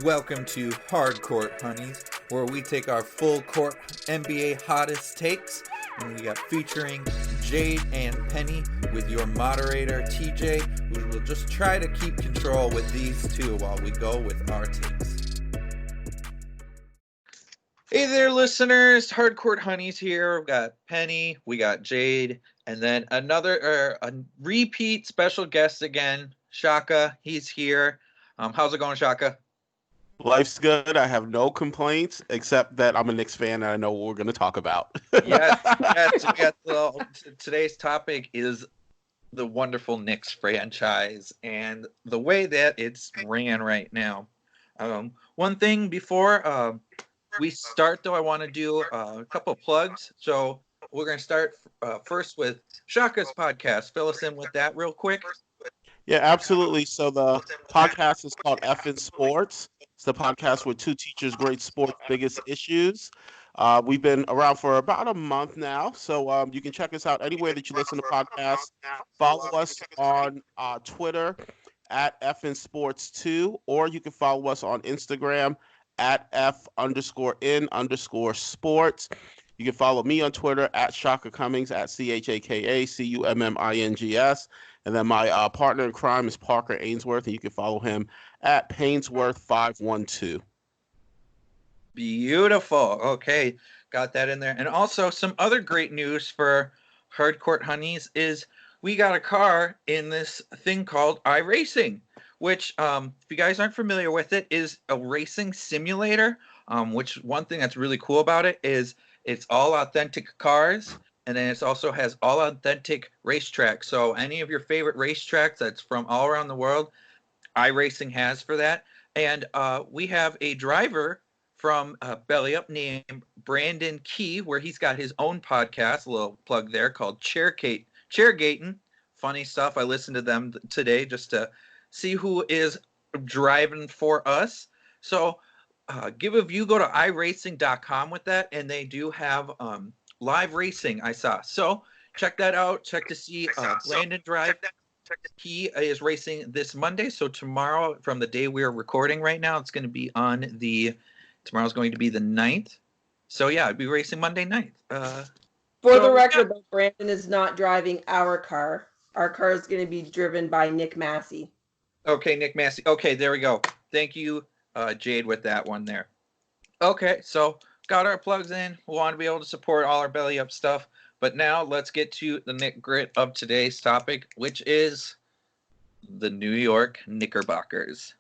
Welcome to Hardcourt Honeys, where we take our full court NBA hottest takes, and we got featuring Jade and Penny with your moderator TJ, who will just try to keep control with these two while we go with our takes. Hey there, listeners! Hardcourt Honeys here. We got Penny, we got Jade, and then a repeat special guest again, Shaka. He's here. How's it going, Shaka? Life's good. I have no complaints except that I'm a Knicks fan and I know what we're going to talk about. Today's topic is the wonderful Knicks franchise and the way that it's ran right now. One thing before we start, though, I want to do a couple of plugs. So we're going to start first with Shaka's podcast. Fill us in with that real quick. Yeah, absolutely. So the podcast is called Frickin Sports. It's the podcast where two teachers grade sports' biggest issues. We've been around for about a month now, so you can check us out anywhere that you listen to podcasts. Follow us on Twitter at FNSports2, or you can follow us on Instagram at F_N_sports. You can follow me on Twitter at Shaka Cummings, at CHAKACUMMINGS. And then my partner in crime is Parker Ainsworth, and you can follow him at Painsworth512. Beautiful. Okay, got that in there. And also some other great news for Hardcourt Honeys is we got a car in this thing called iRacing, which, if you guys aren't familiar with it, is a racing simulator, which one thing that's really cool about it is it's all authentic cars. And then it also has all authentic racetracks. So any of your favorite racetracks that's from all around the world, iRacing has for that. And we have a driver from Belly Up named Brandon Key, where he's got his own podcast, a little plug there, called Chairgating. Funny stuff. I listened to them today just to see who is driving for us. So give a view, go to iRacing.com with that, and they do have live racing, I saw. So check that out. Check to see Brandon drive. He is racing this Monday. So tomorrow, from the day we're recording right now, it's going to be tomorrow's going to be the 9th. So yeah, I'd be racing Monday night. For the record, though, Brandon is not driving our car. Our car is going to be driven by Nick Massey. Okay, Nick Massey. Okay, there we go. Thank you, Jade, with that one there. Okay, so got our plugs in. We want to be able to support all our belly up stuff. But now let's get to the nit-grit of today's topic, which is the New York Knickerbockers.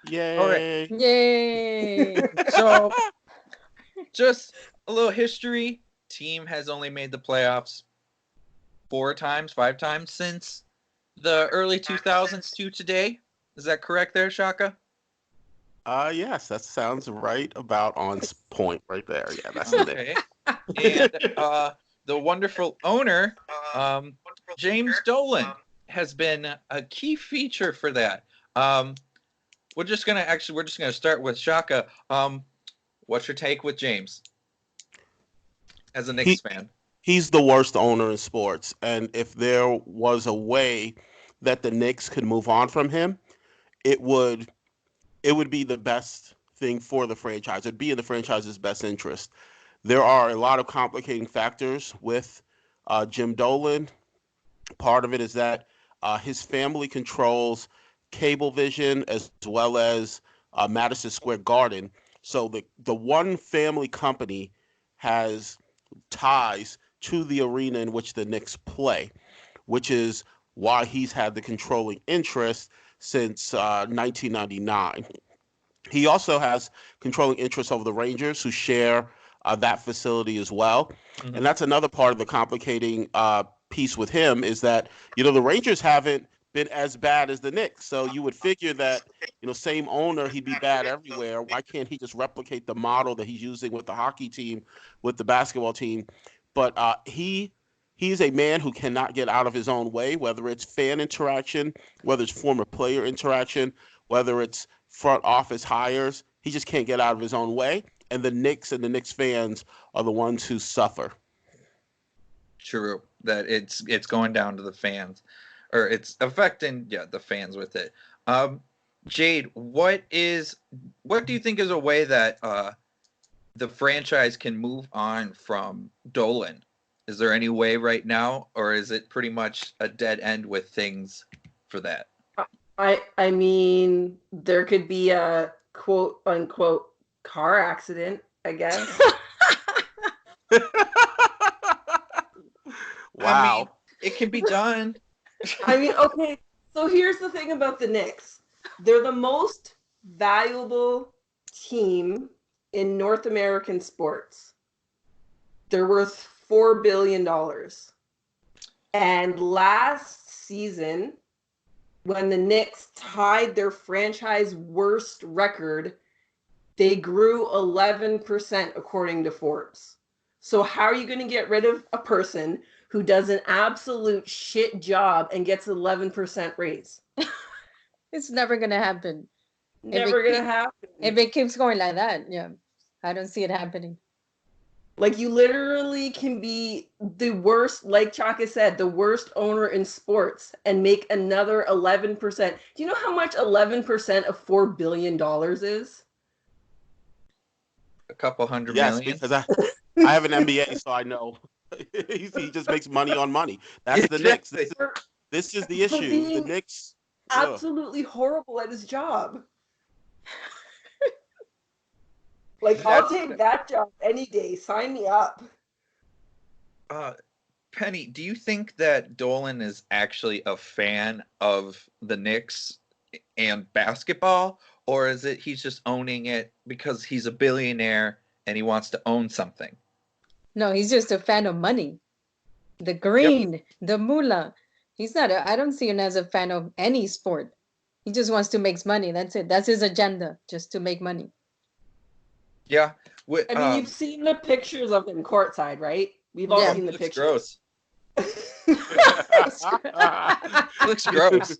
Yay! All right. Yay! So, just a little history. Team has only made the playoffs 5 times since the early 2000s to today. Is that correct there, Shaka? Yes, that sounds right about on point right there. Yeah, that's okay. And the wonderful owner, James Dolan, has been a key feature for that. We're just gonna start with Shaka. What's your take with James as a Knicks fan? He's the worst owner in sports, and if there was a way that the Knicks could move on from him, it would be the best thing for the franchise. It'd be in the franchise's best interest. There are a lot of complicating factors with Jim Dolan. Part of it is that his family controls Cablevision as well as Madison Square Garden. So the one family company has ties to the arena in which the Knicks play, which is why he's had the controlling interest since 1999. He also has controlling interest over the Rangers, who share that facility as well. Mm-hmm. And that's another part of the complicating piece with him is that, the Rangers haven't been as bad as the Knicks. So you would figure that, same owner, he'd be bad everywhere. Why can't he just replicate the model that he's using with the hockey team, with the basketball team? But he's a man who cannot get out of his own way, whether it's fan interaction, whether it's former player interaction, whether it's front office hires. He just can't get out of his own way. And the Knicks and the Knicks fans are the ones who suffer. True. That it's going down to the fans. Or it's affecting the fans with it. Jade, what do you think is a way that the franchise can move on from Dolan? Is there any way right now, or is it pretty much a dead end with things for that? I mean, there could be a quote unquote car accident, I guess. I mean, Wow. it can be done. I mean, okay, so here's the thing about the Knicks. They're the most valuable team in North American sports. They're worth $4 billion. And last season, when the Knicks tied their franchise worst record, they grew 11% according to Forbes. So how are you going to get rid of a person who does an absolute shit job and gets 11% raise? It's never going to happen. Never going to happen. If it keeps going like that, yeah. I don't see it happening. Like, you literally can be the worst, like Chaka said, the worst owner in sports and make another 11%. Do you know how much 11% of $4 billion is? A couple hundred Yes, million. because I have an MBA, so I know. He just makes money on money. That's the Knicks. This is the issue. The Knicks absolutely horrible at his job. Like, I'll take that job any day. Sign me up. Penny, do you think that Dolan is actually a fan of the Knicks and basketball, or is it he's just owning it because he's a billionaire and he wants to own something? No, he's just a fan of money. The green, the moolah. He's not. I don't see him as a fan of any sport. He just wants to make money. That's it. That's his agenda, just to make money. Yeah. I mean, you've seen the pictures of him courtside, right? We've all seen the pictures. Gross. Looks gross.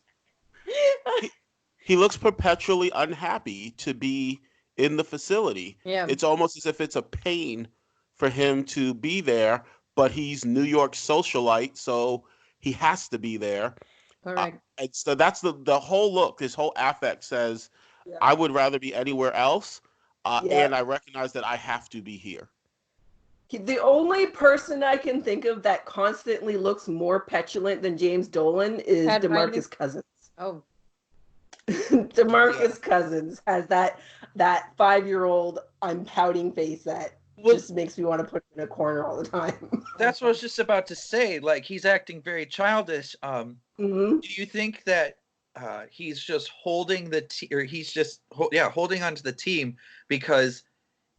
He looks perpetually unhappy to be in the facility. Yeah. It's almost as if it's a pain for him to be there, but he's New York socialite, so he has to be there. Correct. And so that's the whole look. This whole affect says, I would rather be anywhere else, and I recognize that I have to be here. The only person I can think of that constantly looks more petulant than James Dolan is DeMarcus Cousins. Oh. DeMarcus Cousins has that 5-year-old I'm pouting face that just makes me want to put him in a corner all the time. That's what I was just about to say. Like, he's acting very childish. Do you think that he's just holding the or he's just holding onto the team because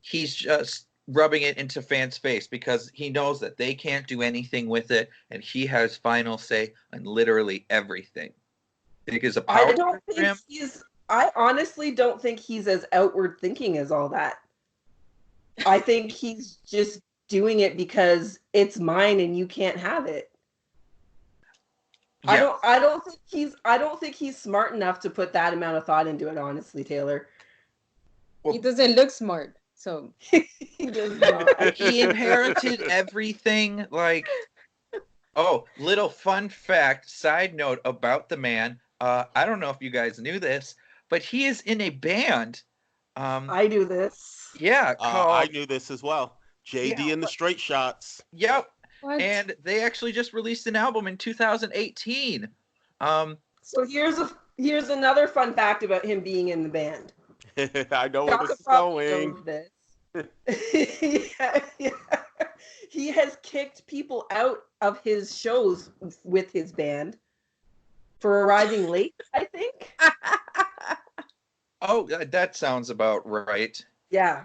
he's just rubbing it into fans' face because he knows that they can't do anything with it and he has final say on literally everything? Think is a power for him? I honestly don't think he's as outward thinking as all that. I think he's just doing it because it's mine and you can't have it. Yeah. I don't think he's smart enough to put that amount of thought into it, honestly, Taylor. Well, he doesn't look smart, so he does not. He inherited everything. Like, little fun fact, side note about the man. I don't know if you guys knew this, but he is in a band. I knew this. Yeah, I knew this as well. JD and the Straight Shots. Yep. What? And they actually just released an album in 2018. So here's another fun fact about him being in the band. I know where this is going. He has kicked people out of his shows with his band for arriving late, I think. Oh, that sounds about right. Yeah.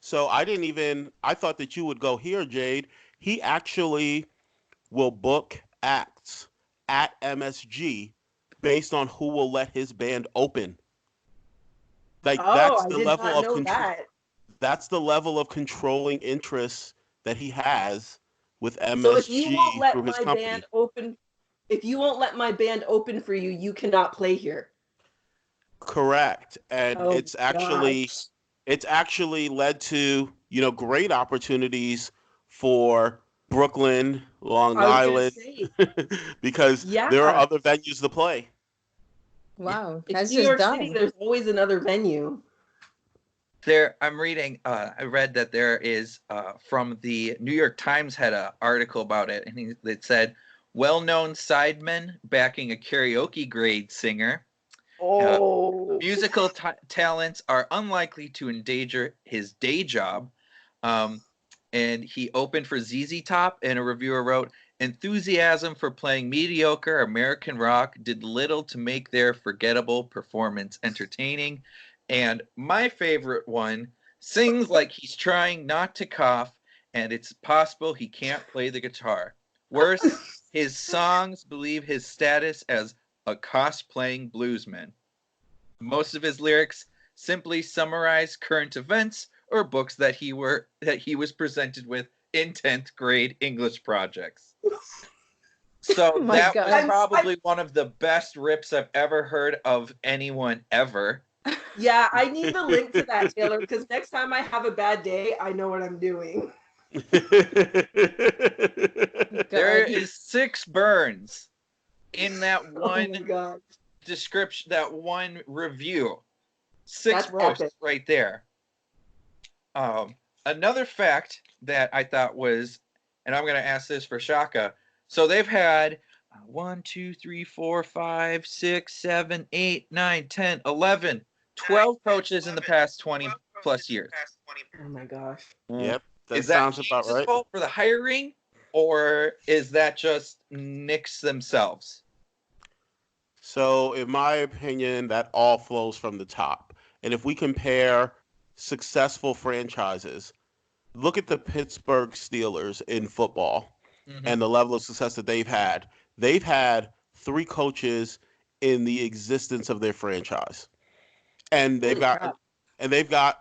So I thought that you would go here, Jade. He actually will book acts at MSG based on who will let his band open. Like, that's the level of control. That's the level of controlling interest that he has with MSG. So if you won't let my band open, if you won't let my band open for you, you cannot play here. Correct. And it's actually led to, great opportunities for Brooklyn, Long Island, because there are other venues to play. Wow, It's that's New just York City. dumb. There's always another venue. I'm reading, I read that there is, from the New York Times had an article about it, and it said, well-known sidemen backing a karaoke grade singer. Oh. Musical talents are unlikely to endanger his day job. And he opened for ZZ Top, and a reviewer wrote, enthusiasm for playing mediocre American rock did little to make their forgettable performance entertaining. And my favorite one, sings like he's trying not to cough, and it's possible he can't play the guitar. Worse, his songs believe his status as a cosplaying bluesman. Most of his lyrics simply summarize current events or books that he was presented with in 10th grade English projects. So Oh my that was God. probably one of the best rips I've ever heard of anyone ever. Yeah, I need the link to that, Taylor, because next time I have a bad day, I know what I'm doing. There God. is 6 burns in that Oh my one god. description, that one review. 6 That's roasts epic. right there. Another fact that I thought was, and I'm going to ask this for Shaka. So they've had 1, 2, 3, 4, 5, 6, 7, 8, 9, 10, 11, 12 coaches in the past 20 plus years. Oh my gosh. Yep, that Is that sounds about James's right. fault for the hiring, or is that just Knicks themselves? So, in my opinion, that all flows from the top. And if we compare successful franchises, look at the Pittsburgh Steelers in football Mm-hmm. and the level of success that they've had. They've had 3 coaches in the existence of their franchise. And they've Holy got crap.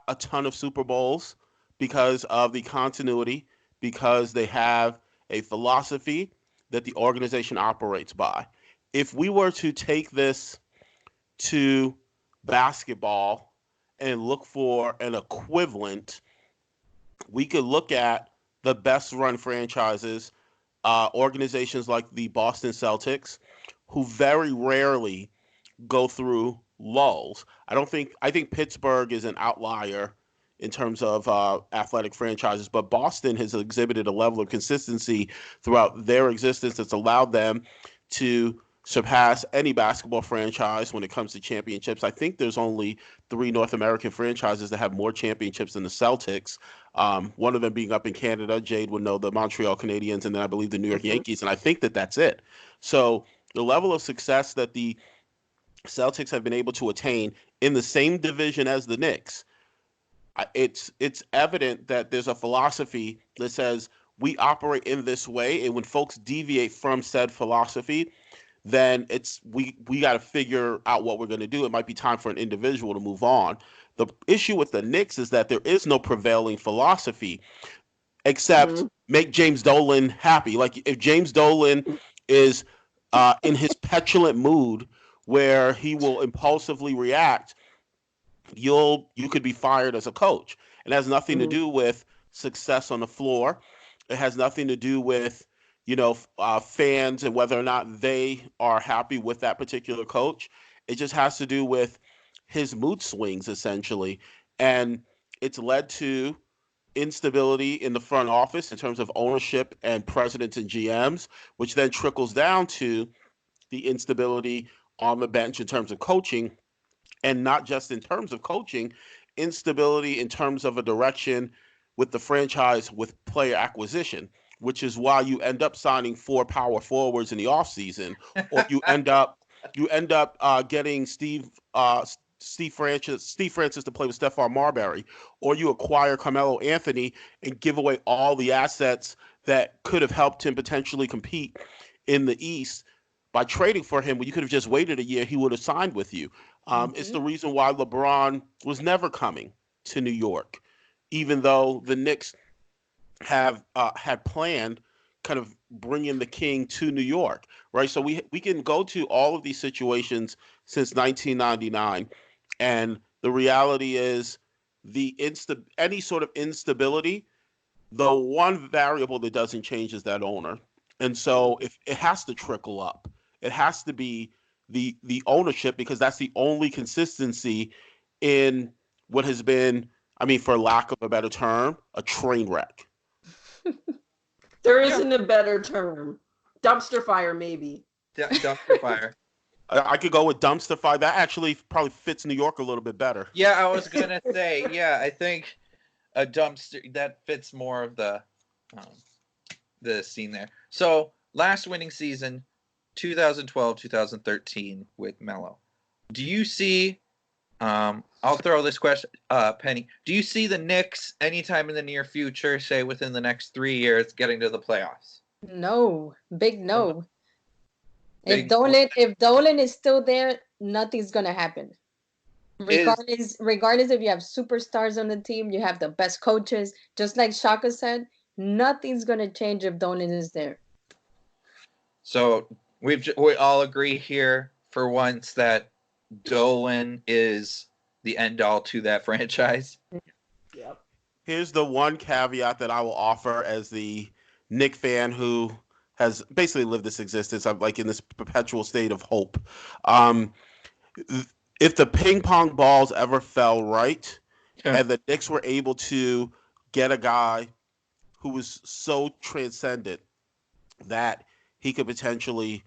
a ton of Super Bowls because of the continuity, because they have a philosophy that the organization operates by. If we were to take this to basketball and look for an equivalent, we could look at the best run franchises, organizations like the Boston Celtics, who very rarely go through lulls. I think Pittsburgh is an outlier in terms of athletic franchises, but Boston has exhibited a level of consistency throughout their existence that's allowed them to surpass any basketball franchise when it comes to championships. I think there's only 3 North American franchises that have more championships than the Celtics. One of them being up in Canada, Jade would know, the Montreal Canadiens, and then I believe the New York Yankees, and I think that that's it. So the level of success that the Celtics have been able to attain in the same division as the Knicks, it's evident that there's a philosophy that says we operate in this way, and when folks deviate from said philosophy, then we got to figure out what we're going to do. It might be time for an individual to move on. The issue with the Knicks is that there is no prevailing philosophy except make James Dolan happy. Like if James Dolan is in his petulant mood where he will impulsively react, you could be fired as a coach. It has nothing to do with success on the floor. It has nothing to do with fans and whether or not they are happy with that particular coach. It just has to do with his mood swings essentially, and it's led to instability in the front office in terms of ownership and presidents and GMs, which then trickles down to the instability on the bench in terms of coaching, and not just in terms of coaching, instability in terms of a direction with the franchise with player acquisition, which is why you end up signing 4 power forwards in the offseason, or you end up getting Steve Francis to play with Stephon Marbury, or you acquire Carmelo Anthony and give away all the assets that could have helped him potentially compete in the East by trading for him. When you could have just waited a year, he would have signed with you. It's the reason why LeBron was never coming to New York, even though the Knicks have had planned kind of bringing the king to New York, right? So we can go to all of these situations since 1999, and the reality is any sort of instability, the one variable that doesn't change is that owner. And so if it has to trickle up, it has to be the ownership, because that's the only consistency in what has been, I mean, for lack of a better term, a train wreck. There isn't a better term. Dumpster fire, maybe. Dumpster fire. I could go with dumpster fire. That actually probably fits New York a little bit better. Yeah, I was gonna say. Yeah, I think a dumpster that fits more of the scene there. So last winning season, 2012-2013 with Melo. Do you see? I'll throw this question, Penny. Do you see the Knicks anytime in the near future, say within the next 3 years, getting to the playoffs? No, big no. Big If Dolan is still there, nothing's gonna happen. Regardless if you have superstars on the team, you have the best coaches. Just like Shaka said, nothing's gonna change if Dolan is there. So we all agree here for once that Dolan is the end all to that franchise. Yep. Here's the one caveat that I will offer as the Knick fan who has basically lived this existence. I'm like in this perpetual state of hope. If the ping pong balls ever fell right, and the Knicks were able to get a guy who was so transcendent that he could potentially,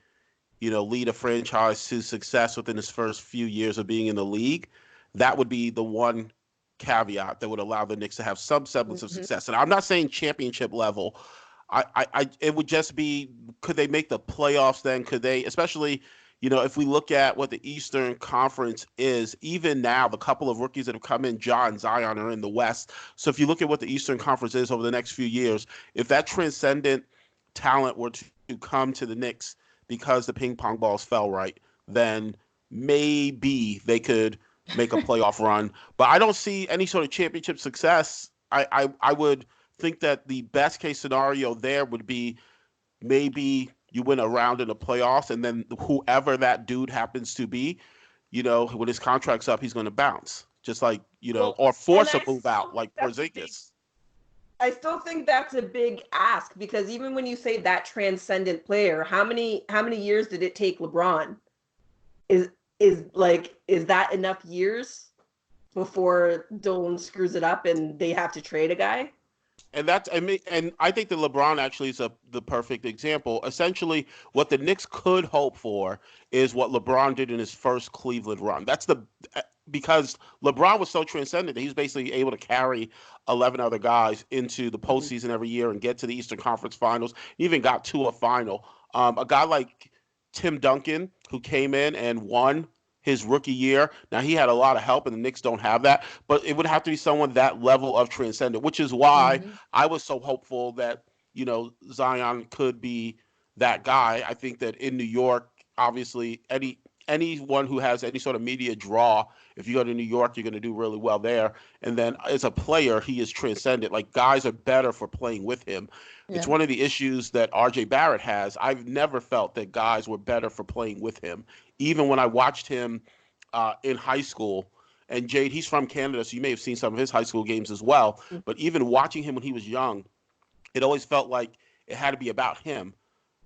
lead a franchise to success within his first few years of being in the league, that would be the one caveat that would allow the Knicks to have some semblance of success. And I'm not saying championship level. It would just be, could they make the playoffs then? Could they, especially, if we look at what the Eastern Conference is, even now, the couple of rookies that have come in, Ja and Zion, are in the West. So if you look at what the Eastern Conference is over the next few years, if that transcendent talent were to come to the Knicks because the ping pong balls fell right, then maybe they could make a playoff run. But I don't see any sort of championship success. I would think that the best case scenario there would be maybe you win a round in the playoffs, and then whoever that dude happens to be, when his contract's up, he's going to bounce. Just like, or force a move out like Porzingis. I still think that's a big ask, because even when you say that transcendent player, how many years did it take LeBron? Is that enough years before Dolan screws it up and they have to trade a guy? And I think that LeBron actually is the perfect example. Essentially, what the Knicks could hope for is what LeBron did in his first Cleveland run. Because LeBron was so transcendent that he was basically able to carry 11 other guys into the postseason every year and get to the Eastern Conference Finals. He even got to a final. A guy like Tim Duncan, who came in and won his rookie year. Now, he had a lot of help, and the Knicks don't have that, but it would have to be someone that level of transcendent, which is why I was so hopeful that, Zion could be that guy. I think that in New York, obviously, anyone who has any sort of media draw, if you go to New York, you're going to do really well there. And then as a player, he is transcendent. Like, guys are better for playing with him. Yeah. It's one of the issues that RJ Barrett has. I've never felt that guys were better for playing with him. Even when I watched him in high school, and Jade, he's from Canada, so you may have seen some of his high school games as well. But even watching him when he was young, it always felt like it had to be about him.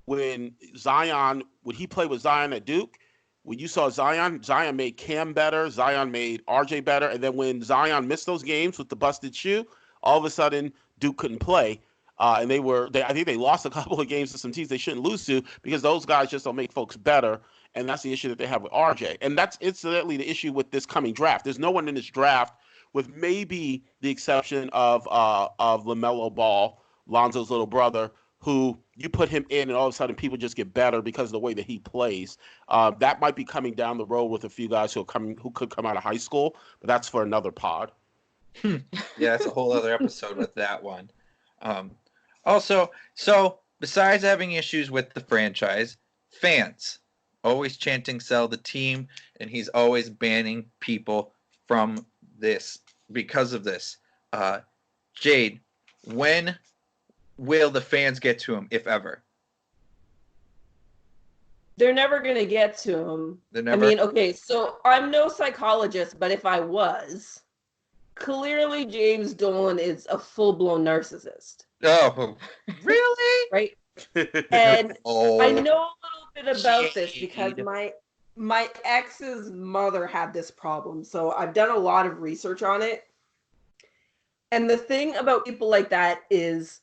When he played with Zion at Duke, when you saw Zion made Cam better, Zion made RJ better, and then when Zion missed those games with the busted shoe, all of a sudden Duke couldn't play. And I think they lost a couple of games to some teams they shouldn't lose to, because those guys just don't make folks better. And that's the issue that they have with RJ. And that's incidentally the issue with this coming draft. There's no one in this draft, with maybe the exception of LaMelo Ball, Lonzo's little brother, who you put him in and all of a sudden people just get better because of the way that he plays. That might be coming down the road with a few guys who could come out of high school, but that's for another pod. Yeah, that's a whole other episode with that one. Also, so besides having issues with the franchise, fans always chanting sell the team, and he's always banning people from this because of this. Jade, when will the fans get to him, if ever? They're never going to get to him. I mean, okay, so I'm no psychologist, but if I was, clearly James Dolan is a full-blown narcissist. Oh, really? Right? And I know a little bit about this because My ex's mother had this problem, so I've done a lot of research on it. And the thing about people like that is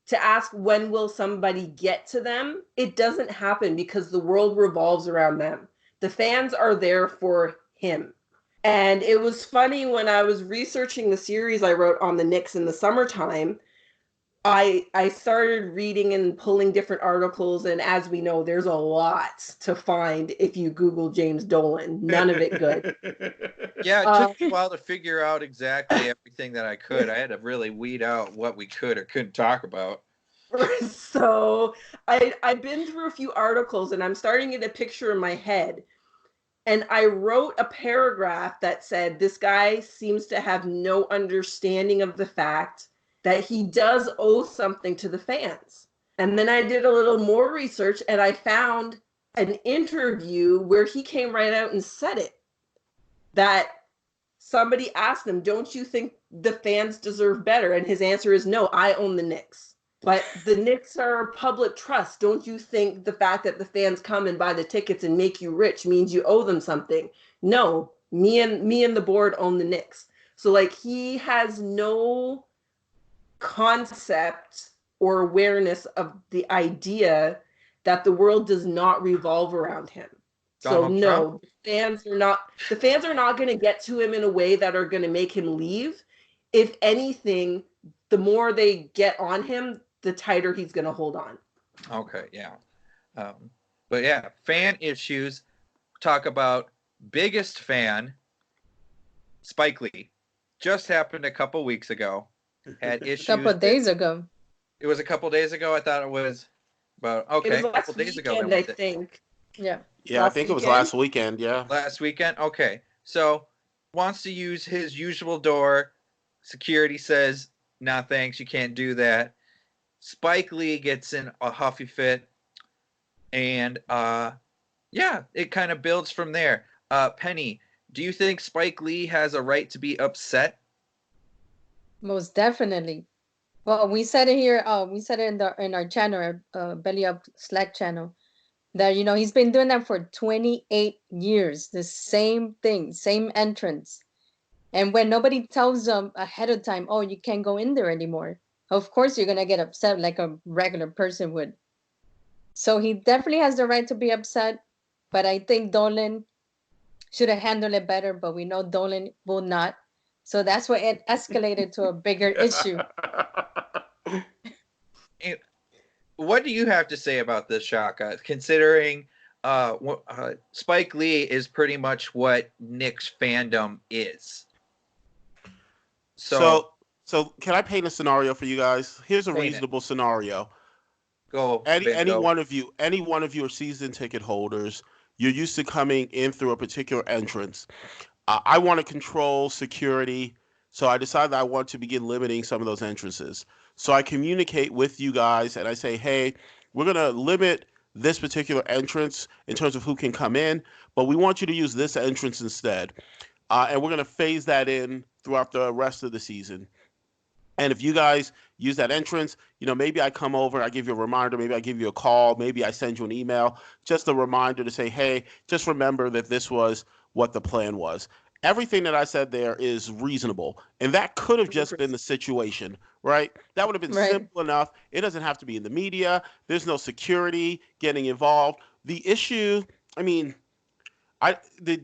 to ask when will somebody get to them, it doesn't happen because the world revolves around them. The fans are there for him. And it was funny when I was researching the series I wrote on the Knicks in the summertime. I started reading and pulling different articles, and as we know, there's a lot to find if you Google James Dolan. None of it good. Yeah, it took me a while to figure out exactly everything that I could. I had to really weed out what we could or couldn't talk about. So I've been through a few articles, and I'm starting to get a picture in my head. And I wrote a paragraph that said this guy seems to have no understanding of the fact that he does owe something to the fans. And then I did a little more research, and I found an interview where he came right out and said it. That somebody asked him, don't you think the fans deserve better? And his answer is, no, I own the Knicks. But the Knicks are public trust. Don't you think the fact that the fans come and buy the tickets and make you rich means you owe them something? No, me and the board own the Knicks. So like he has no concept or awareness of the idea that the world does not revolve around him. So no, the fans are not going to get to him in a way that are going to make him leave. If anything, the more they get on him, the tighter he's going to hold on. Okay, yeah. But yeah, fan issues. Talk about biggest fan, Spike Lee. Just happened a couple weeks ago. Had issues. A couple of days ago. It was a couple days ago. I thought it was about a couple days ago. I think. Yeah. Yeah, I think it was last weekend. Yeah. Last weekend. Okay, so wants to use his usual door. Security says, "Nah, thanks. You can't do that." Spike Lee gets in a huffy fit, and yeah, it kind of builds from there. Penny, do you think Spike Lee has a right to be upset? Most definitely. Well, we said it here. We said it in our channel, Belly Up Slack channel, that he's been doing that for 28 years. The same thing, same entrance, and when nobody tells them ahead of time, oh, you can't go in there anymore. Of course, you're gonna get upset like a regular person would. So he definitely has the right to be upset, but I think Dolan should have handled it better. But we know Dolan will not. So that's why it escalated to a bigger issue. What do you have to say about this, Shaka? Considering Spike Lee is pretty much what Knicks fandom is. So can I paint a scenario for you guys? Here's a reasonable scenario. Go. Any one of you are season ticket holders. You're used to coming in through a particular entrance. I want to control security, so I decided I want to begin limiting some of those entrances. So I communicate with you guys and I say, hey, we're going to limit this particular entrance in terms of who can come in, but we want you to use this entrance instead. And we're going to phase that in throughout the rest of the season. And if you guys use that entrance, maybe I come over, I give you a reminder, maybe I give you a call, maybe I send you an email, just a reminder to say, hey, just remember that this was what the plan was. Everything that I said there is reasonable. And that could have just been the situation, right? That would have been simple enough. It doesn't have to be in the media. There's no security getting involved. The issue, the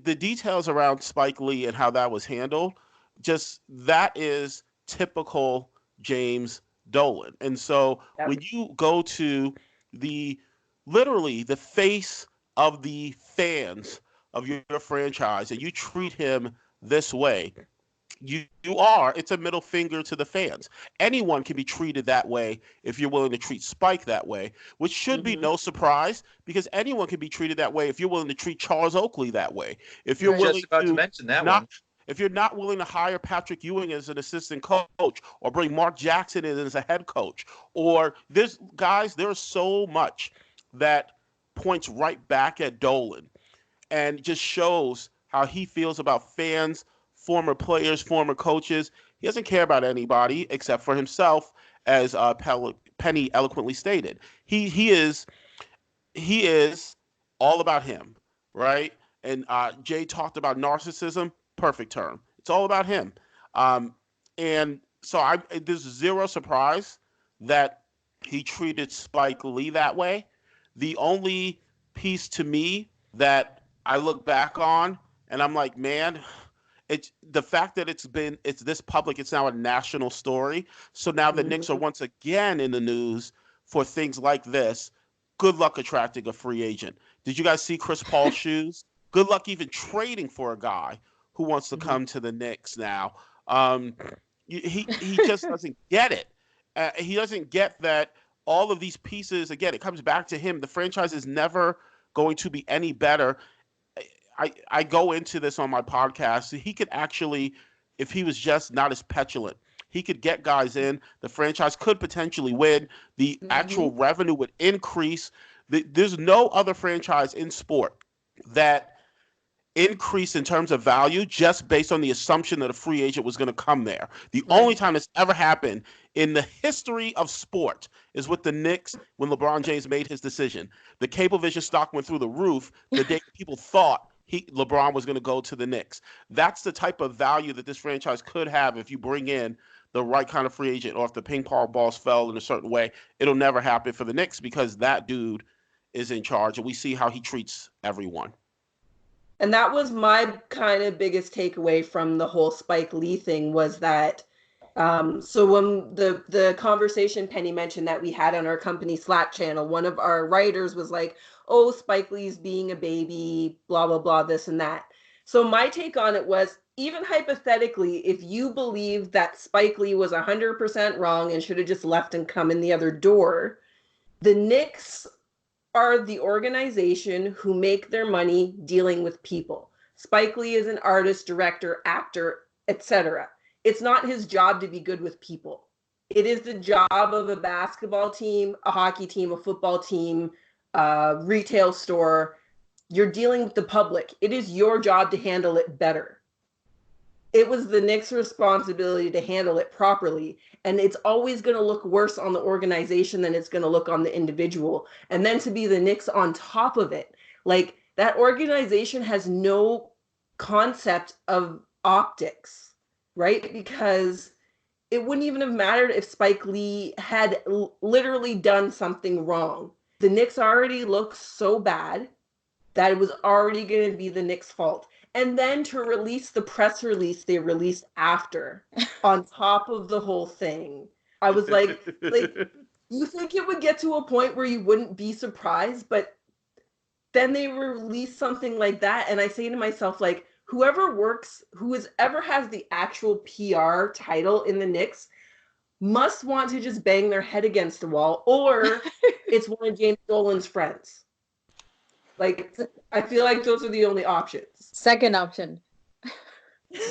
details around Spike Lee and how that was handled, that is typical James Dolan. And so when you go to literally the face of the fans of your franchise and you treat him this way, it's a middle finger to the fans. Anyone can be treated that way if you're willing to treat Spike that way, which should be no surprise because anyone can be treated that way if you're willing to treat Charles Oakley that way. If you're willing to mention that one. If you're not willing to hire Patrick Ewing as an assistant coach or bring Mark Jackson in as a head coach, or there's so much that points right back at Dolan and just shows how he feels about fans, former players, former coaches. He doesn't care about anybody except for himself, as Penny eloquently stated. He is all about him, right? And Jay talked about narcissism. Perfect term. It's all about him. And so there's zero surprise that he treated Spike Lee that way. The only piece to me that I look back on and I'm like, man, it's the fact that it's this public, it's now a national story. So now the Knicks are once again in the news for things like this. Good luck attracting a free agent. Did you guys see Chris Paul's shoes? Good luck even trading for a guy who wants to come to the Knicks now. He just doesn't get it. He doesn't get that all of these pieces, again, it comes back to him. The franchise is never going to be any better. I go into this on my podcast. He could actually, if he was just not as petulant, he could get guys in. The franchise could potentially win. The actual revenue would increase. There's no other franchise in sport that increase in terms of value just based on the assumption that a free agent was going to come there. The only time it's ever happened in the history of sport is with the Knicks when LeBron James made his decision. The Cablevision stock went through the roof the day people thought LeBron was going to go to the Knicks. That's the type of value that this franchise could have if you bring in the right kind of free agent, or if the ping pong balls fell in a certain way. It'll never happen for the Knicks because that dude is in charge, and we see how he treats everyone. And that was my kind of biggest takeaway from the whole Spike Lee thing was that, so when the conversation Penny mentioned that we had on our company Slack channel, one of our writers was like, oh, Spike Lee's being a baby, blah, blah, blah, this and that. So my take on it was, even hypothetically, if you believe that Spike Lee was 100% wrong and should have just left and come in the other door, the Knicks are the organization who make their money dealing with people. Spike Lee is an artist, director, actor, etc. It's not his job to be good with people. It is the job of a basketball team, a hockey team, a football team, a retail store. You're dealing with the public. It is your job to handle it better. It was the Knicks' responsibility to handle it properly. And it's always going to look worse on the organization than it's going to look on the individual. And then to be the Knicks on top of it. Like, that organization has no concept of optics, right? Because it wouldn't even have mattered if Spike Lee had literally done something wrong. The Knicks already looked so bad that it was already going to be the Knicks' fault. And then to release the press release they released after, on top of the whole thing, I was like, you think it would get to a point where you wouldn't be surprised? But then they release something like that, and I say to myself, like, whoever has the actual PR title in the Knicks must want to just bang their head against the wall, or it's one of James Dolan's friends. Like, I feel like those are the only options. Second option.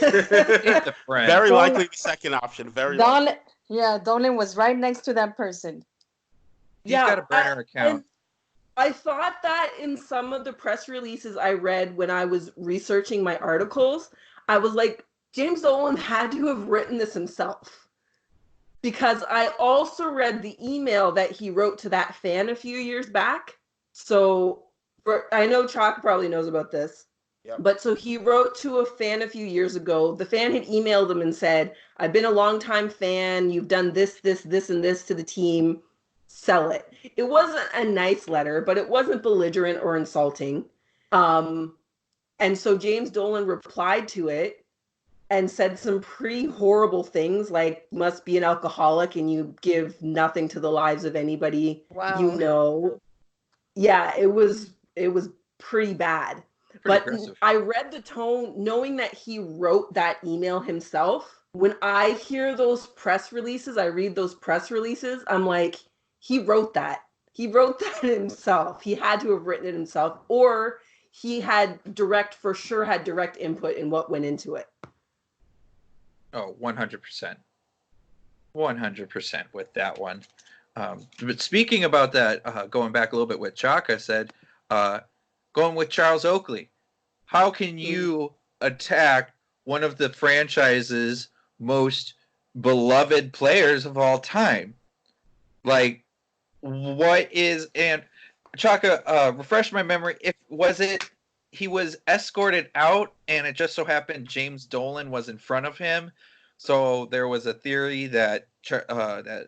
Very likely the second option. Very likely. Yeah, Dolan was right next to that person. He's got a burner account. I thought that in some of the press releases I read when I was researching my articles, I was like, James Dolan had to have written this himself. Because I also read the email that he wrote to that fan a few years back. So I know Chalk probably knows about this. Yep. But so he wrote to a fan a few years ago. The fan had emailed him and said, I've been a longtime fan. You've done this, this, this, and this to the team. Sell it. It wasn't a nice letter, but it wasn't belligerent or insulting. And so James Dolan replied to it and said some pretty horrible things, like, must be an alcoholic and you give nothing to the lives of anybody you know. Yeah, it was pretty bad. But aggressive. I read the tone, knowing that he wrote that email himself. When I hear those press releases, I read those press releases, I'm like, he wrote that. He wrote that himself. He had to have written it himself, or he had direct input in what went into it. Oh, 100%. 100% with that one. But speaking about that, going back a little bit what Chaka said, going with Charles Oakley, how can you attack one of the franchise's most beloved players of all time? Like, what is, and Chaka, refresh my memory, was it he was escorted out, and it just so happened James Dolan was in front of him. So there was a theory that that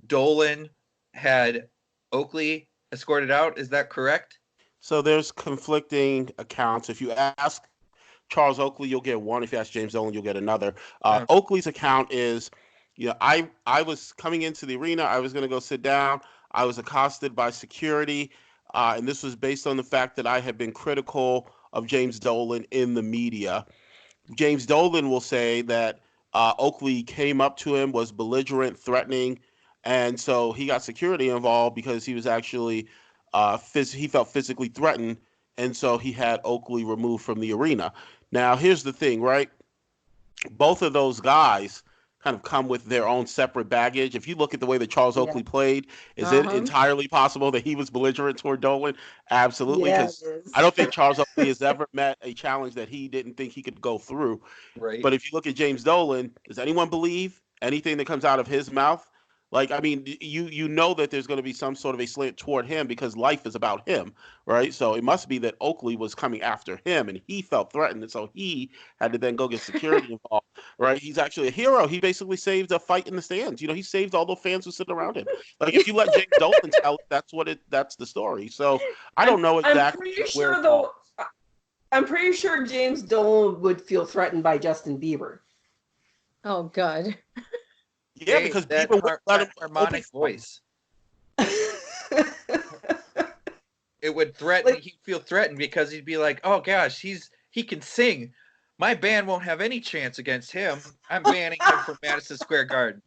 Dolan had Oakley escorted out. Is that correct? So there's conflicting accounts. If you ask Charles Oakley, you'll get one. If you ask James Dolan, you'll get another. Oakley's account is, I was coming into the arena. I was going to go sit down. I was accosted by security, and this was based on the fact that I had been critical of James Dolan in the media. James Dolan will say that Oakley came up to him, was belligerent, threatening, and so he got security involved because he was actually he felt physically threatened, and so he had Oakley removed from the arena. Now, here's the thing, right? Both of those guys kind of come with their own separate baggage. If you look at the way that Charles Oakley played, is it entirely possible that he was belligerent toward Dolan? Absolutely, because I don't think Charles Oakley has ever met a challenge that he didn't think he could go through. Right. But if you look at James Dolan, does anyone believe anything that comes out of his mouth? Like, I mean, you know that there's going to be some sort of a slant toward him because life is about him, right? So it must be that Oakley was coming after him, and he felt threatened, and so he had to then go get security involved, right? He's actually a hero. He basically saved a fight in the stands. He saved all the fans who sit around him. Like, if you let James Dolan tell it, that's the story. So I don't know exactly I'm pretty sure James Dolan would feel threatened by Justin Bieber. Oh God. Yeah, because people would let him harmonic voice. It would threaten. He'd feel threatened because he'd be like, "Oh gosh, he can sing. My band won't have any chance against him. I'm banning him from Madison Square Garden."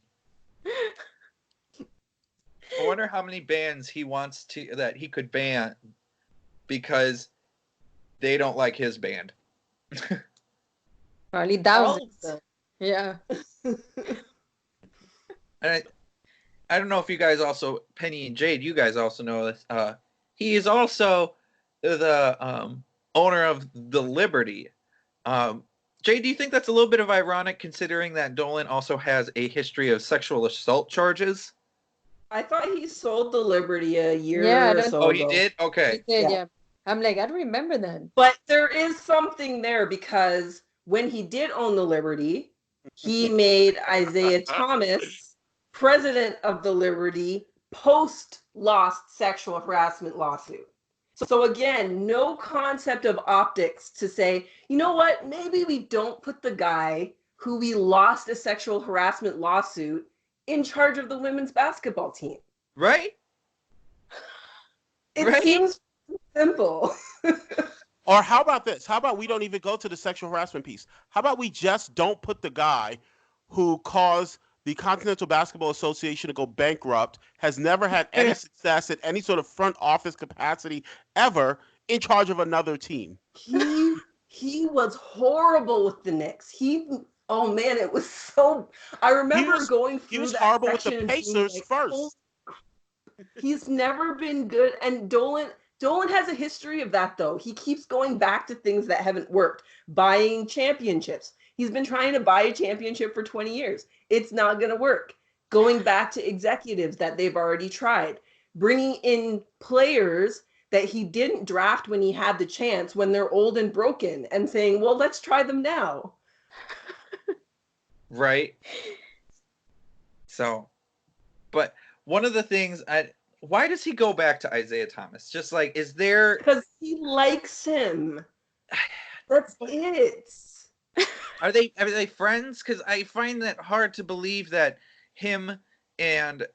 I wonder how many bands that he could ban because they don't like his band. Probably thousands. Yeah. And I don't know if you guys also, Penny and Jade, you guys also know this. He is also the owner of the Liberty. Jade, do you think that's a little bit of ironic considering that Dolan also has a history of sexual assault charges? I thought he sold the Liberty a year or so ago. Oh, he did? Okay. He did, yeah. I'm like, I don't remember that. But there is something there because when he did own the Liberty, he made Isaiah Thomas president of the Liberty post-lost sexual harassment lawsuit. So again, no concept of optics to say, you know what, maybe we don't put the guy who we lost a sexual harassment lawsuit in charge of the women's basketball team. Right? It seems simple. Or how about this? How about we don't even go to the sexual harassment piece? How about we just don't put the guy who caused the Continental Basketball Association to go bankrupt, has never had any success in any sort of front office capacity ever, in charge of another team? He was horrible with the Knicks. Oh man, it was so. I remember going through. He was horrible with the Pacers first. He's never been good, and Dolan has a history of that though. He keeps going back to things that haven't worked, buying championships. He's been trying to buy a championship for 20 years. It's not going to work. Going back to executives that they've already tried. Bringing in players that he didn't draft when he had the chance, when they're old and broken, and saying, well, let's try them now. Right. So, but one of the things, why does he go back to Isaiah Thomas? Just like, is there... Because he likes him. That's it. Are they friends? Because I find that hard to believe that him and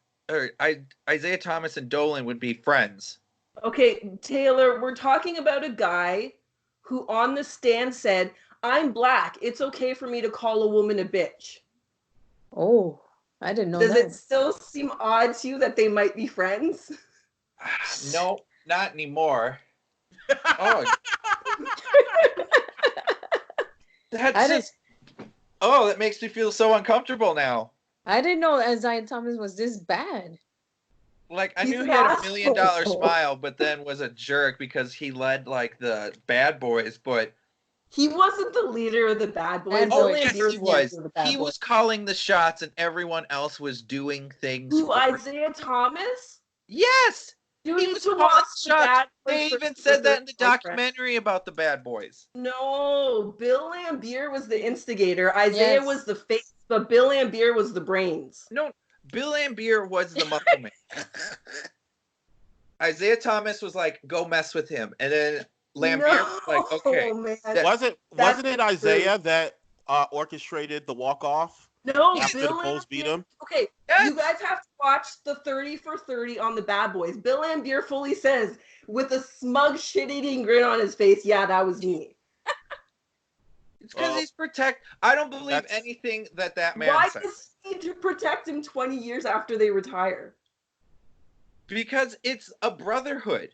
Isaiah Thomas and Dolan would be friends. Okay, Taylor, we're talking about a guy who on the stand said, I'm black. It's okay for me to call a woman a bitch. Oh, I didn't know that. Does it still seem odd to you that they might be friends? No, not anymore. Oh. That makes me feel so uncomfortable now. I didn't know Isaiah Thomas was this bad. Like, I knew he had $1 million smile, but then was a jerk because he led, like, the Bad Boys, but... He wasn't the leader of the Bad Boys. Oh, yes, he was. He was calling the shots, and everyone else was doing things. Who, Isaiah Thomas? Yes! You He need was to calling watch the shots. Bad Boys They for even said that in the girlfriend. documentary about the Bad Boys. No, Bill Lambier was the instigator. Isaiah was the face, but Bill Lambier was the brains. No, Bill Lambier was the muscle man. Isaiah Thomas was like, go mess with him. And then Lambier was like, okay. Man. Wasn't it Isaiah that orchestrated the walk-off No, after Bill the Bulls beat him? Okay, Yes. you guys have to watch the 30 for 30 on the Bad Boys. Bill Lambier fully says, with a smug shit-eating grin on his face, yeah, that was me. It's because he's I don't believe anything that man Why said. does he need to protect him 20 years after they retire? Because it's a brotherhood.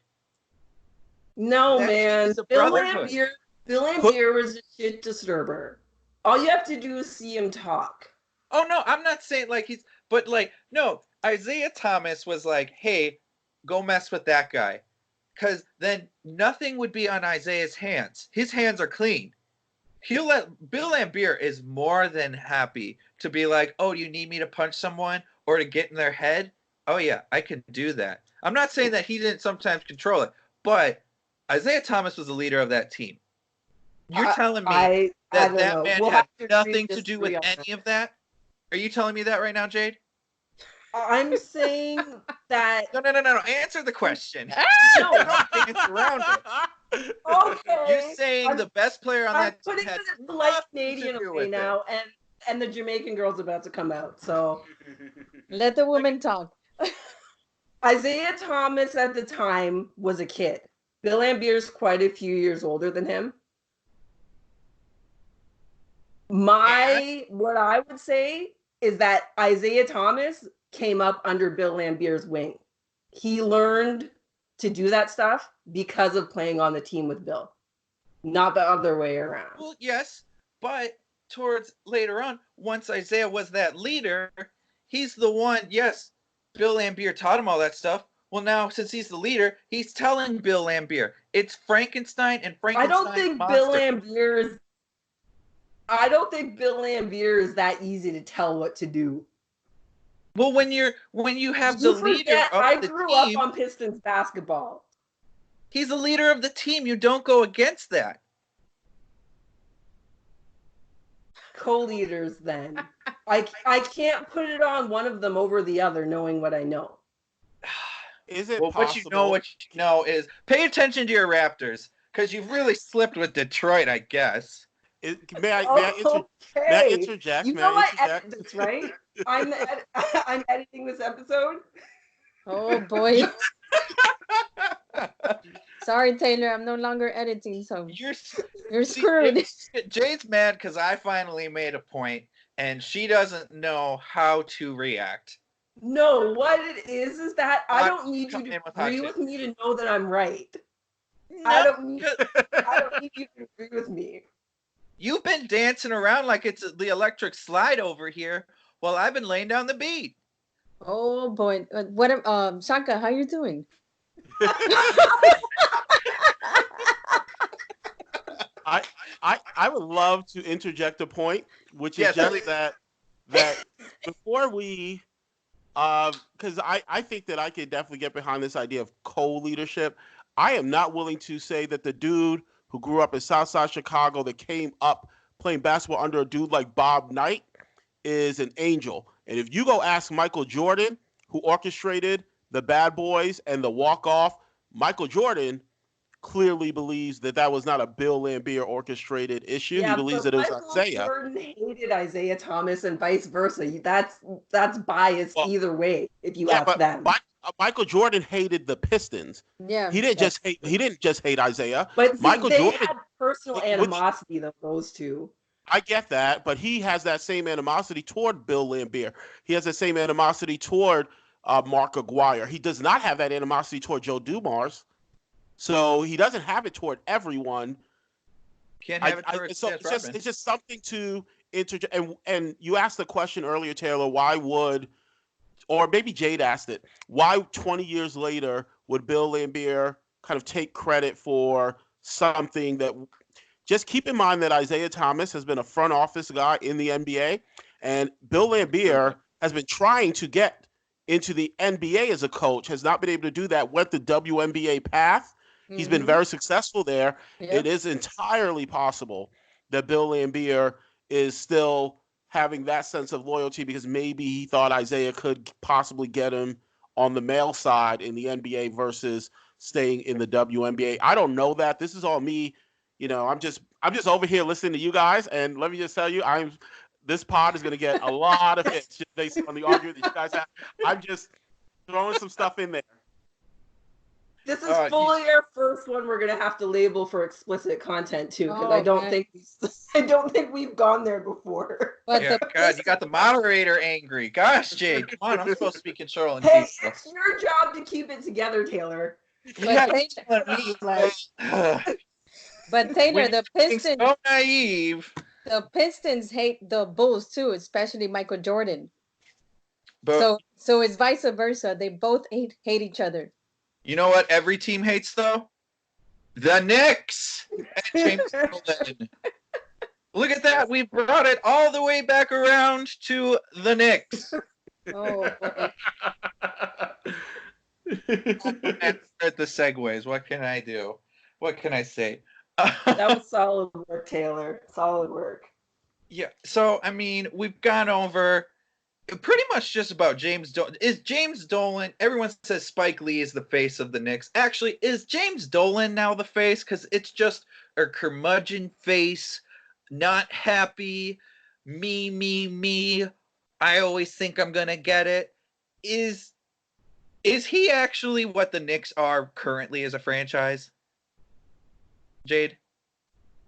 No, man. Bill brotherhood. Lambier was a shit disturber. All you have to do is see him talk. Oh, no, I'm not saying but no, Isaiah Thomas was like, hey, go mess with that guy. Because then nothing would be on Isaiah's hands. His hands are clean. Bill Lambier is more than happy to be like, oh, you need me to punch someone or to get in their head? Oh, yeah, I can do that. I'm not saying that he didn't sometimes control it, but Isaiah Thomas was the leader of that team. You're telling me that man had nothing to do with any of that? Are you telling me that right now, Jade? I'm saying that... No. Answer the question. No. Dance around it. Okay. You're saying the best player on that team had nothing like Canadian okay now, and the Jamaican girl's about to come out, so... Let the woman talk. Isaiah Thomas at the time was a kid. Bill Lambier's quite a few years older than him. What I would say is that Isaiah Thomas came up under Bill Lambier's wing. He learned to do that stuff because of playing on the team with Bill, not the other way around. Well, yes, but towards later on, once Isaiah was that leader, he's the one, yes, Bill Lambier taught him all that stuff. Well, now, since he's the leader, he's telling Bill Lambier, it's Frankenstein and Frankenstein I don't think Bill Lambier is that easy to tell what to do. Well, when you have the leader of I the grew team, up on Pistons basketball. He's the leader of the team. You don't go against that. Co-leaders, then. I can't put it on one of them over the other, knowing what I know. Is it possible? What you know is pay attention to your Raptors, because you've really slipped with Detroit, I guess. May I interject? You know I edit this, right? I'm editing this episode. Oh boy. Sorry, Taylor. I'm no longer editing, so you're screwed. Jade's mad because I finally made a point, and she doesn't know how to react. No, what it is that I don't need you to agree with me to know that I'm right. No, I don't need you to agree with me. You've been dancing around like it's the electric slide over here while I've been laying down the beat. Oh boy. Shaka, how you doing? I would love to interject a point, which is just that before we because I think that I could definitely get behind this idea of co-leadership. I am not willing to say that the dude who grew up in Southside Chicago that came up playing basketball under a dude like Bob Knight is an angel. And if you go ask Michael Jordan, who orchestrated the Bad Boys and the walk-off, Michael Jordan clearly believes that was not a Bill Lambier orchestrated issue. Yeah, he believes that it was Isaiah. Michael Jordan hated Isaiah Thomas and vice versa. That's biased either way. If you ask them, Michael Jordan hated the Pistons. Yeah, he didn't just hate Isaiah. But Michael Jordan had personal animosity, those two. I get that, but he has that same animosity toward Bill Lambier. He has the same animosity toward Mark Aguirre. He does not have that animosity toward Joe Dumars. So he doesn't have it toward everyone. Can't have it toward it's just something to interject. And you asked the question earlier, Taylor, why would, or maybe Jade asked it, why 20 years later would Bill Lambier kind of take credit for something that, just keep in mind that Isaiah Thomas has been a front office guy in the NBA, and Bill Lambier has been trying to get into the NBA as a coach, has not been able to do that, went the WNBA path. He's been very successful there. It is entirely possible that Bill Laimbeer is still having that sense of loyalty because maybe he thought Isaiah could possibly get him on the male side in the NBA versus staying in the WNBA. I don't know that. This is all me. I'm just over here listening to you guys, and let me just tell you, this pod is going to get a lot of hits based on the argument that you guys have. I'm just throwing some stuff in there. This is fully our first one we're gonna have to label for explicit content too, because I don't think we've gone there before. But God, you got the moderator angry. Gosh, Jade, come on, I'm supposed to be controlling Hey, people. it's your job to keep it together, Taylor. But Taylor, the Pistons so naive. The Pistons hate the Bulls too, especially Michael Jordan. But so it's vice versa. They both hate each other. You know what every team hates though? The Knicks and James Dolan. Look at that. We brought it all the way back around to the Knicks. Oh boy. At the segues. What can I do? What can I say? That was solid work, Taylor. Solid work. Yeah. So, I mean, we've gone over pretty much just about James Dolan. Is James Dolan, everyone says Spike Lee is the face of the Knicks. Actually, is James Dolan now the face? Because it's just a curmudgeon face, not happy, me. I always think I'm going to get it. Is he actually what the Knicks are currently as a franchise? Jade?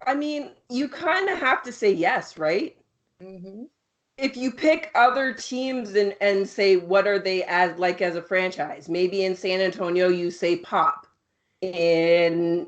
I mean, you kind of have to say yes, right? Mm-hmm. If you pick other teams and say what are they as a franchise, maybe in San Antonio you say Pop, in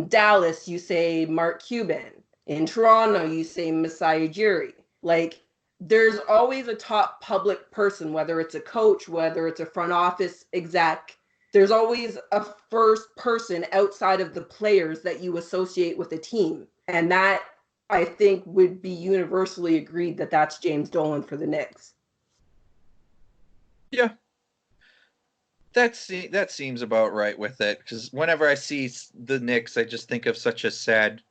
Dallas you say Mark Cuban, in Toronto you say Masai Ujiri. Like, there's always a top public person, whether it's a coach, whether it's a front office exec. There's always a first person outside of the players that you associate with a team. And that, I think, would be universally agreed that that's James Dolan for the Knicks. Yeah. That seems about right with it. Because whenever I see the Knicks, I just think of such a sad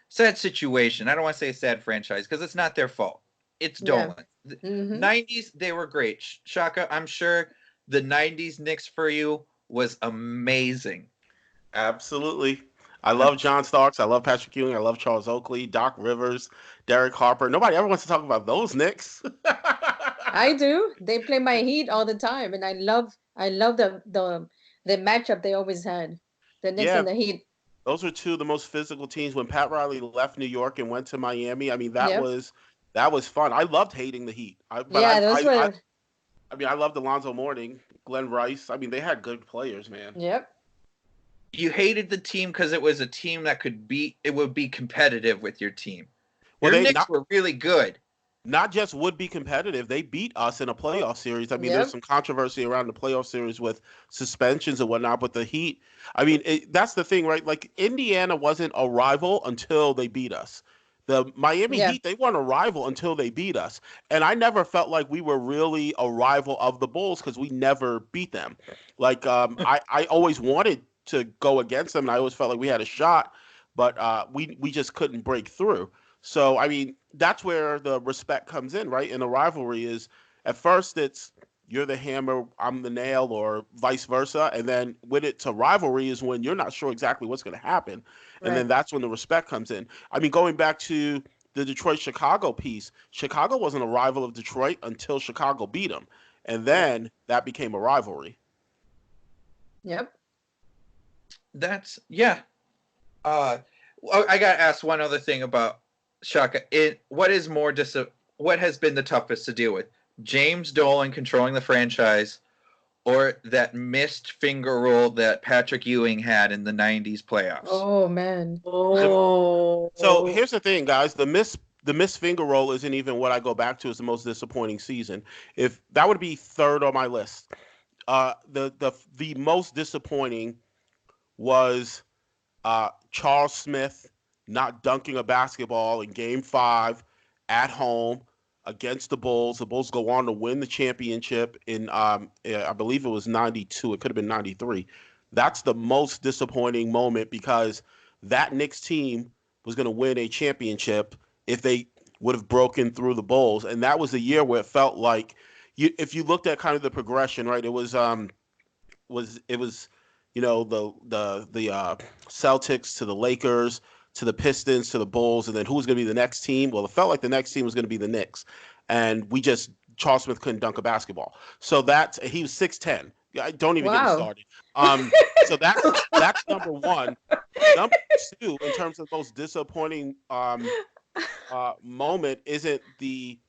situation. I don't want to say a sad franchise because it's not their fault. It's Dolan. Yeah. Mm-hmm. 90s, they were great. Shaka, I'm sure the 90s Knicks for you was amazing. Absolutely. I love John Starks. I love Patrick Ewing. I love Charles Oakley, Doc Rivers, Derek Harper. Nobody ever wants to talk about those Knicks. I do. They play my Heat all the time, and I love the matchup they always had. The Knicks and the Heat. Those were two of the most physical teams. When Pat Riley left New York and went to Miami, I mean that was fun. I loved hating the Heat. I loved Alonzo Mourning, Glenn Rice. I mean, they had good players, man. Yep. You hated the team because it was a team that would be competitive with your team. Your Knicks were really good. Not just would be competitive, they beat us in a playoff series. I mean, there's some controversy around the playoff series with suspensions and whatnot, but the Heat, I mean, that's the thing, right? Like, Indiana wasn't a rival until they beat us. The Miami Heat, they weren't a rival until they beat us. And I never felt like we were really a rival of the Bulls because we never beat them. Like, I always wanted to go against them, and I always felt like we had a shot, but we just couldn't break through. So, I mean, that's where the respect comes in, right? In a rivalry is, at first it's you're the hammer, I'm the nail, or vice versa. And then with it to rivalry is when you're not sure exactly what's going to happen. And then that's when the respect comes in. I mean, going back to the Detroit-Chicago piece, Chicago wasn't a rival of Detroit until Chicago beat them. And then that became a rivalry. Yep. I got to ask one other thing about Shaka. What has been the toughest to deal with? James Dolan controlling the franchise, or that missed finger roll that Patrick Ewing had in the 90s playoffs? Oh, man. So here's the thing, guys. The missed finger roll isn't even what I go back to as the most disappointing season. If that would be third on my list. The most disappointing was Charles Smith not dunking a basketball in Game 5 at home against the Bulls. The Bulls go on to win the championship in, I believe it was 92. It could have been 93. That's the most disappointing moment because that Knicks team was going to win a championship if they would have broken through the Bulls. And that was the year where it felt like, if you looked at kind of the progression, right, it was the Celtics to the Lakers to the Pistons to the Bulls, and then who was going to be the next team? Well, it felt like the next team was going to be the Knicks, and Charles Smith couldn't dunk a basketball. So he was 6'10". Don't even get me started. So that's number one. Number two, in terms of most disappointing moment, isn't the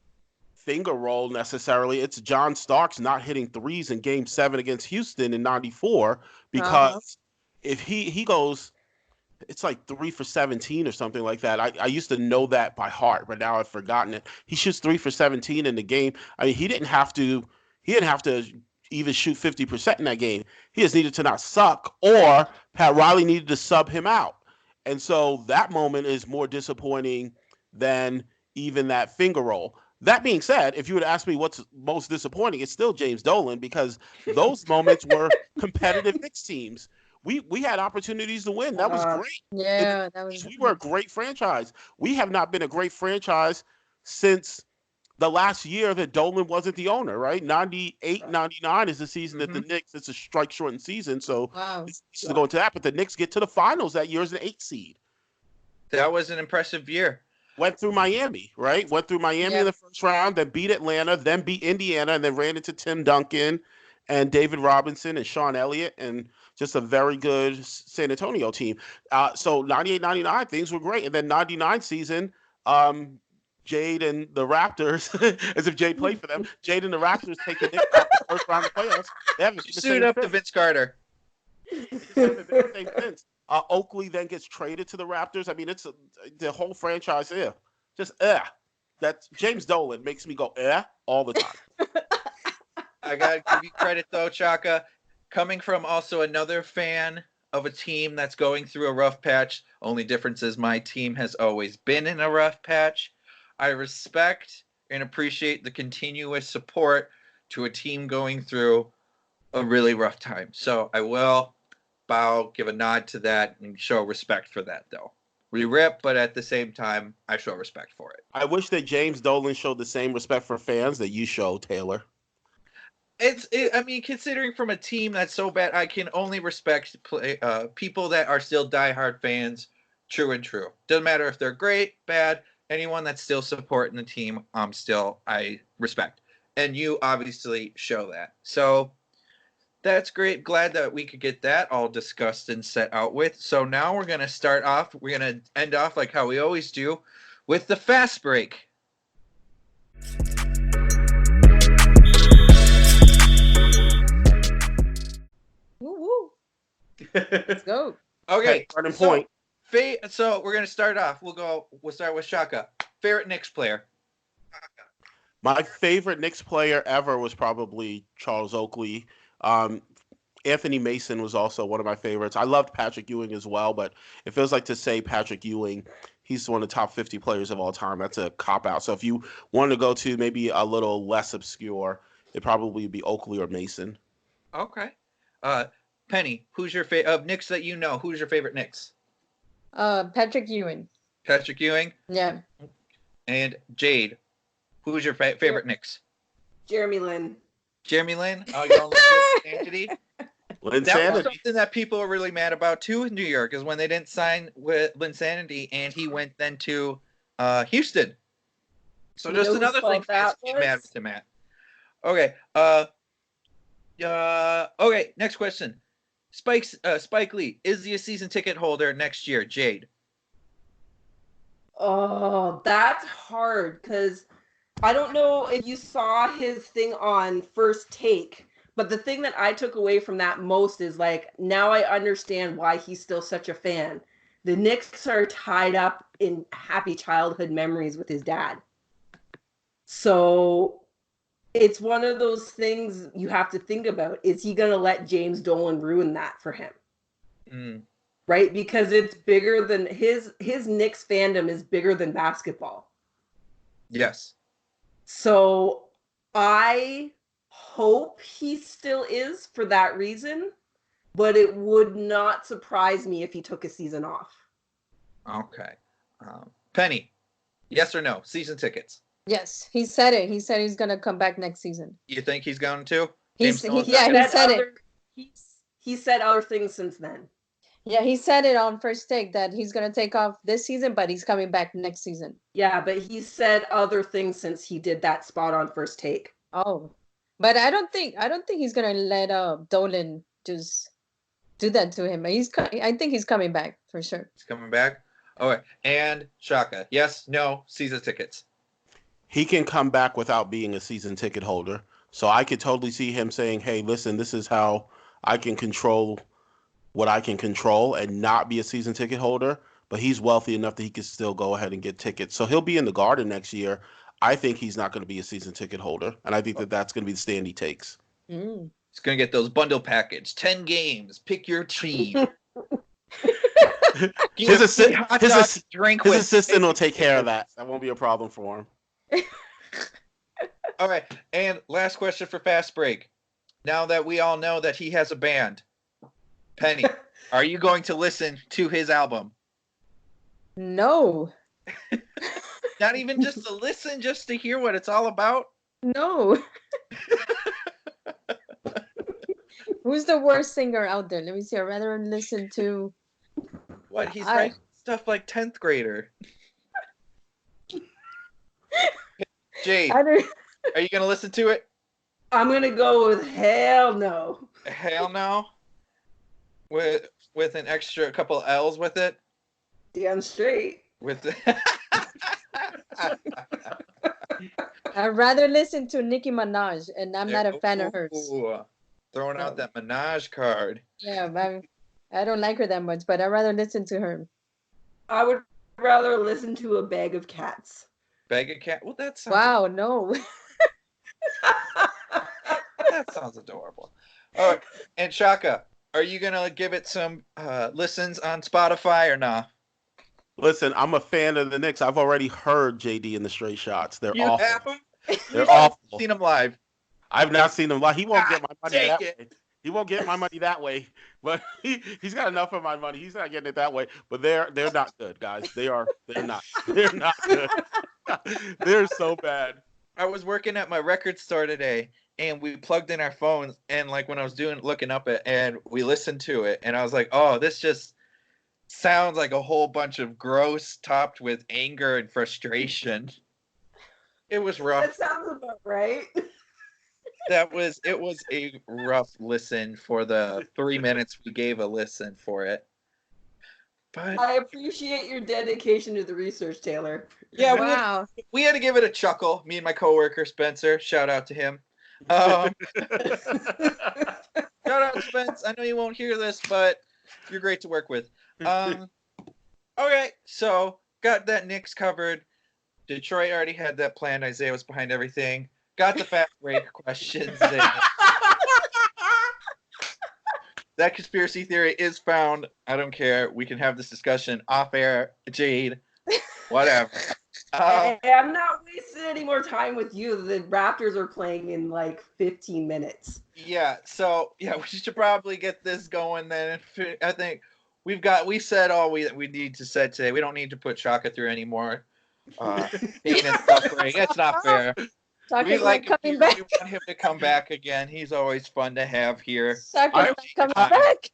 finger roll necessarily. It's John Starks not hitting threes in Game 7 against Houston in '94 because if he goes, it's like 3 for 17 or something like that. I used to know that by heart, but now I've forgotten it. He shoots 3 for 17 in the game. I mean, he didn't have to even shoot 50% in that game. He just needed to not suck, or Pat Riley needed to sub him out. And so that moment is more disappointing than even that finger roll. That being said, if you would ask me what's most disappointing, it's still James Dolan, because those moments were competitive Knicks teams. We had opportunities to win. That was great. Yeah, that was. We were a great franchise. We have not been a great franchise since the last year that Dolan wasn't the owner, right? 98, 99 is the season that the Knicks, it's a strike-shortened season, so it's to go into that. But the Knicks get to the finals that year as an 8 seed. That was an impressive year. Went through Miami, right? Went through Miami in the first round, then beat Atlanta, then beat Indiana, and then ran into Tim Duncan and David Robinson and Sean Elliott, and just a very good San Antonio team. So 98, 99, things were great. And then 99 season, Jade and the Raptors, as if Jade played for them, Jade and the Raptors take the Knicks out the first round of the playoffs. They haven't suited up to Vince Carter. Oakley then gets traded to the Raptors. I mean, it's the whole franchise here. Just That James Dolan makes me go all the time. I gotta give you credit though, Chaka. Coming from also another fan of a team that's going through a rough patch. Only difference is my team has always been in a rough patch. I respect and appreciate the continuous support to a team going through a really rough time. So I will bow, give a nod to that, and show respect for that, though. We rip, but at the same time, I show respect for it. I wish that James Dolan showed the same respect for fans that you show, Taylor. I mean, considering from a team that's so bad, I can only respect people that are still diehard fans, true and true. Doesn't matter if they're great, bad, anyone that's still supporting the team, I respect. And you obviously show that. So that's great. Glad that we could get that all discussed and set out with. So now we're going to start off. We're going to end off like how we always do with the fast break. Woo-woo. Let's go. Okay. Starting point. So we're going to start off. We'll start with Shaka. Favorite Knicks player? My favorite Knicks player ever was probably Charles Oakley. Anthony Mason was also one of my favorites. I loved Patrick Ewing as well, but it feels like to say Patrick Ewing, he's one of the top 50 players of all time. That's a cop-out. So if you wanted to go to maybe a little less obscure, it'd probably be Oakley or Mason. Okay. Penny, who's your favorite of Knicks that you know? Who's your favorite Knicks? Patrick Ewing. Patrick Ewing? Yeah. And Jade, who's your favorite Knicks? Jeremy Lin. Jeremy Lin? Oh, you don't like Linsanity? That was something that people were really mad about too in New York, is when they didn't sign with Linsanity and he went then to Houston. So just another thing fans get mad with him at. Okay. Okay, next question. Spike Lee, is he a season ticket holder next year? Jade. Oh, that's hard because I don't know if you saw his thing on First Take, but the thing that I took away from that most is like, now I understand why he's still such a fan. The Knicks are tied up in happy childhood memories with his dad. So it's one of those things you have to think about. Is he going to let James Dolan ruin that for him? Right? Because it's bigger than his Knicks fandom is bigger than basketball. Yes. So I hope he still is for that reason, but it would not surprise me if he took a season off. Okay. Penny, yes or no? Season tickets. Yes, he said it. He said he's gonna come back next season. You think he's going to? He's Dolan yeah, he said it. He said other things since then. Yeah, he said it on First Take that he's gonna take off this season, but he's coming back next season. Yeah, but he said other things since he did that spot on First Take. Oh, but I don't think he's gonna let Dolan just do that to him. I think he's coming back for sure. He's coming back. All right. And Shaka, yes, no, season tickets. He can come back without being a season ticket holder. So I could totally see him saying, hey, listen, this is how I can control what I can control and not be a season ticket holder. But he's wealthy enough that he can still go ahead and get tickets. So he'll be in the Garden next year. I think he's not going to be a season ticket holder. And I think that that's going to be the stand he takes. Mm. He's going to get those bundle package. 10 games. Pick your team. His drink assistant will take care of that. That won't be a problem for him. All right. And last question for Fast Break. Now that we all know that he has a band, Penny, are you going to listen to his album? No. Not even just to listen, just to hear what it's all about? No. Who's the worst singer out there? Let me see. I'd rather listen to... What? He's writing stuff like 10th grader. Jade, are you going to listen to it? I'm going to go with hell no. Hell no? With an extra couple L's with it? Damn straight. I'd rather listen to Nicki Minaj, and I'm not a fan of hers. Throwing out that Minaj card. Yeah, I don't like her that much, but I'd rather listen to her. I would rather listen to a Bag of Cats. Bag of Cat? Well, that sounds... Wow, no. That sounds adorable. All right. And Shaka, are you going to give it some listens on Spotify or not? Listen, I'm a fan of the Knicks. I've already heard JD and the Straight Shots. They're you awful. Have them? They're awful. Seen them live. I've not seen them live. He won't get my money that it. way. He won't get my money that way. But he's got enough of my money. He's not getting it that way. But they're not good, guys. They're not. They're not good. They're so bad. I was working at my record store today, and we plugged in our phones, and like when I was looking up it, and we listened to it, and I was like, oh, this just sounds like a whole bunch of gross topped with anger and frustration. It was rough. That sounds about right. It was a rough listen for the 3 minutes we gave a listen for it. But I appreciate your dedication to the research, Taylor. Yeah, wow. we had to give it a chuckle. Me and my coworker Spencer, shout out to him. Shout out Spence. I know you won't hear this, but you're great to work with. Okay, so got that Knicks covered. Detroit already had that planned. Isaiah was behind everything. Got the fast break questions in. That conspiracy theory is found. I don't care. We can have this discussion off air, Jade. Whatever. I'm not wasting any more time with you. The Raptors are playing in like 15 minutes. Yeah, so we should probably get this going then. I think we said all we need to say today. We don't need to put Shaka through anymore. Pain and suffering. It's not fair. We like him. We want him to come back again. He's always fun to have here. Shaka's coming back.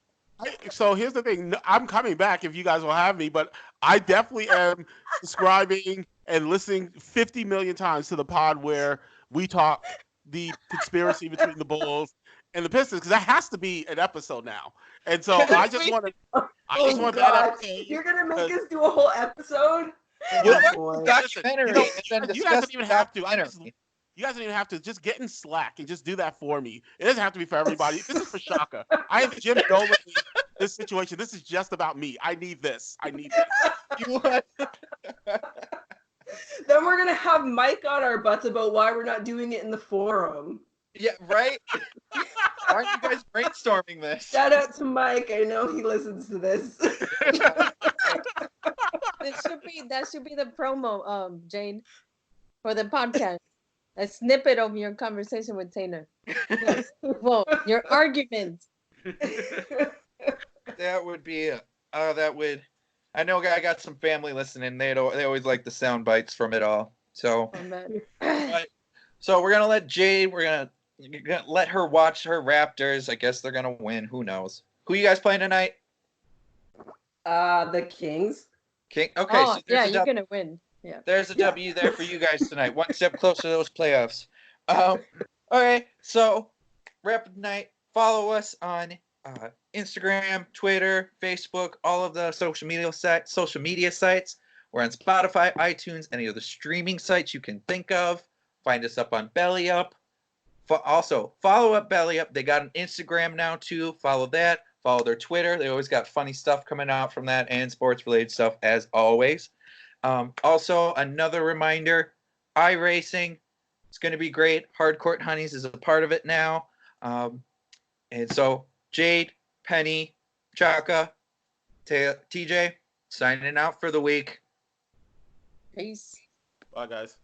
So here's the thing. I'm coming back if you guys will have me, but I definitely am subscribing and listening 50 million times to the pod where we talk the conspiracy between the Bulls and the Pistons, because that has to be an episode now. And so I just want to. that episode. You're gonna make us do a whole episode? Documentary. You guys don't even have to. You guys don't even have to. Just get in Slack and just do that for me. It doesn't have to be for everybody. This is for Shaka. I have Jim Dolan in this situation. This is just about me. I need this. You what? Then we're gonna have Mike on our butts about why we're not doing it in the forum. Yeah, right? Why aren't you guys brainstorming this? Shout out to Mike. I know he listens to this. That should be the promo, Jane, for the podcast. a snippet of your conversation with Taylor. Yes. Well, your argument. That would be that would. I know I got some family listening. They always like the sound bites from it all. So, Oh, man. so we're gonna let Jade. We're gonna let her watch her Raptors. I guess they're gonna win. Who knows? Who you guys playing tonight? The Kings. King. Okay, Oh, so yeah, you're gonna win. Yeah. there's a W there for you guys tonight. One step closer to those playoffs. All right, so wrap up tonight. Follow us on Instagram, Twitter, Facebook, all of the social media sites. We're on Spotify, iTunes, any of the streaming sites you can think of. Find us up on Belly Up. Also, follow up Belly Up. They got an Instagram now too. Follow that. Follow their Twitter. They always got funny stuff coming out from that and sports related stuff as always. Also, another reminder: iRacing. It's going to be great. Hardcourt Honeys is a part of it now. And so, Jade, Penny, Chaka, TJ, signing out for the week. Peace. Bye, guys.